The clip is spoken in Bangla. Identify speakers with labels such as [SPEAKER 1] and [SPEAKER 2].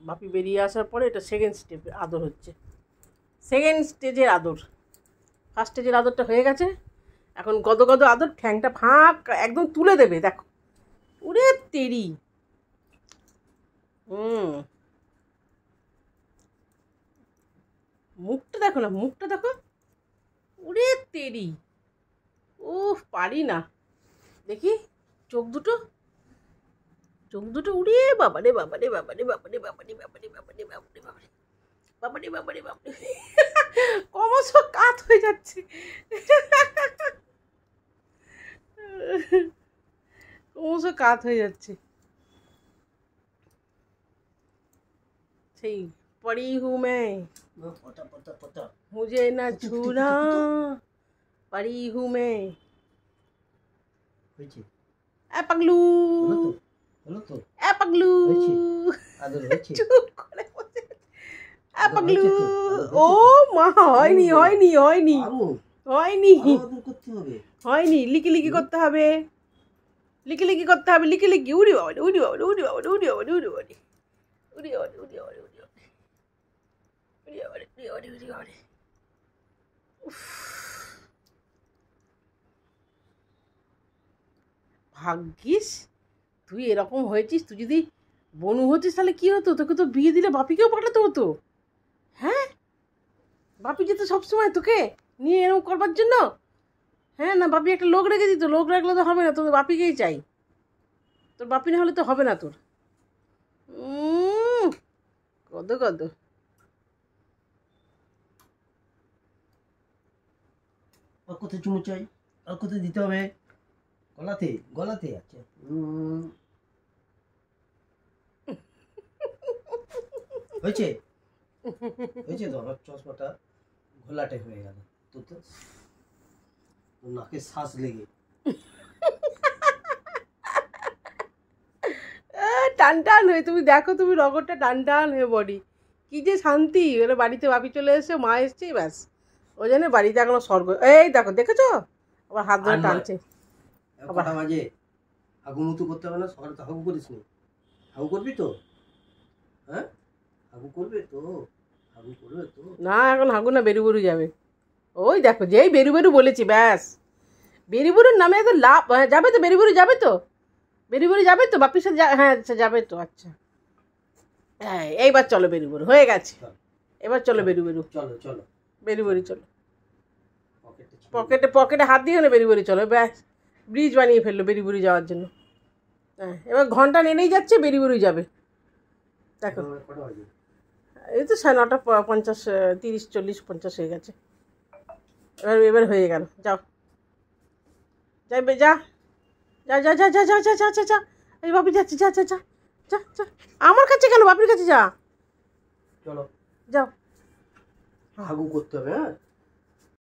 [SPEAKER 1] বাপি বেরিয়ে আসার পরে এটা সেকেন্ড স্টেপে আদর হচ্ছে, সেকেন্ড স্টেজের আদর। ফার্স্ট স্টেজের আদরটা হয়ে গেছে, এখন গদ গদ আদর, ঠ্যাংটা ফাঁক একদম তুলে দেবে। দেখো উরে তেরি, মুখটা দেখো না, মুখটা দেখো, উরে তেরি, উফ পারি না। দেখি চোখ দুটো, চোখ দুটো, উড়ে বাবারে বাবারে বাবারে বাবারে বাবারে বাবারে বাবারে বাবারে বাবারে বাবারে বাবারে বাবারে, ক্রমশ কাত হয়ে যাচ্ছে, ক্রমশ কাত হয়ে যাচ্ছে। সেই पड़ी हूँ मैं, मुझे न छूना, पड़ी हूँ मैं। ए पगलू, ए पगलू, चुप करे बসে, ए पगलू। ও মা, হয়নি হয়নি হয়নি হয়নি হয়নি, লিকি লিকি করতে হবে, লিকি লিকি করতে হবে, লিকি লিকি। উড়ি বাবা, উড়ি বাবা, উড়ি বাবা, উড়ি বাবা, উড়ি বাবা, উড়ি বাবা, উড়ি বাবা, ভাগ্যিস তুই এরকম হয়েছিস। তুই যদি বনু হতিস তাহলে কি হতো, তোকে তো বিয়ে দিলে বাপিকেও পাঠাতে হতো। হ্যাঁ, বাপি যেত সবসময় তোকে নিয়ে এরকম করবার জন্য। হ্যাঁ না, বাপি একটা লোক রেখে দিত, লোক রাখলে তো হবে না, তোর বাপিকেই চাই। তোর বাপি না হলে তো হবে না তোর। কত কত
[SPEAKER 2] আর কোথায় চুমু চাই, আর কোথায় দিতে হবে, গলাতে গলাতে। আচ্ছা হয়েছে হয়েছে তো, আমার চশমাটা ঘোলাটে হয়ে গেল। তো তো নাকে শ্বাস লেগে
[SPEAKER 1] টান টান হয়ে, তুমি দেখো, তুমি রগরটা টান টান হয়ে বডি, কি যে শান্তি। এবারে বাড়িতে বাপি চলে এসছে, মা এসছে, ব্যাস ওই জন্য বাড়িতে এখনো স্বর্গ। এই দেখো, দেখেছো আবার হাত ধরে টানছে।
[SPEAKER 2] আবার মাঝে হাগু মুতু করতে হবে না, সকালে তো হাগু করিস নি, হাগু করবি তো? হ্যাঁ হাগু করবে তো, হাগু করবে তো
[SPEAKER 1] না, এখন হাগু না, বেরু বেরু যাবে। ওই দেখো, যেই বেরু বেরু বলেছি, ব্যাস বেরু বেরুর নামে তো লাভ যাবে তো, বেরু বেরু যাবে তো, বেরু বেরু যাবে তো বাপির সাথে। হ্যাঁ আচ্ছা যাবে তো, আচ্ছা হ্যাঁ এইবার চলো, বেরু বেরু হয়ে গেছে, এবার চলো বেরু বেরু,
[SPEAKER 2] চলো চলো
[SPEAKER 1] বেরু বেরু চলো। পকেটে পকেটে হাত দিয়ে না, বেরু বেরু চলো, ব্যাস ব্রিজ বানিয়ে ফেললো বেরু বেরু যাওয়ার জন্য। হ্যাঁ, এবার ঘন্টা নেমেই যাচ্ছে, বেরু বেরু যাবে। দেখো এই তো 9:50, 30, 40, 50 হয়ে গেছে। এবার এবার হয়ে গেল, যাও যাইবে, যা যা যা যা যা যা যা যা যা যা, এই বাপি যাচ্ছে, যা যা যা যা যা। আমার কাছে কেন, বাপির কাছে যা,
[SPEAKER 2] চলো
[SPEAKER 1] যাও।
[SPEAKER 2] হাগু করতে হবে। হ্যাঁ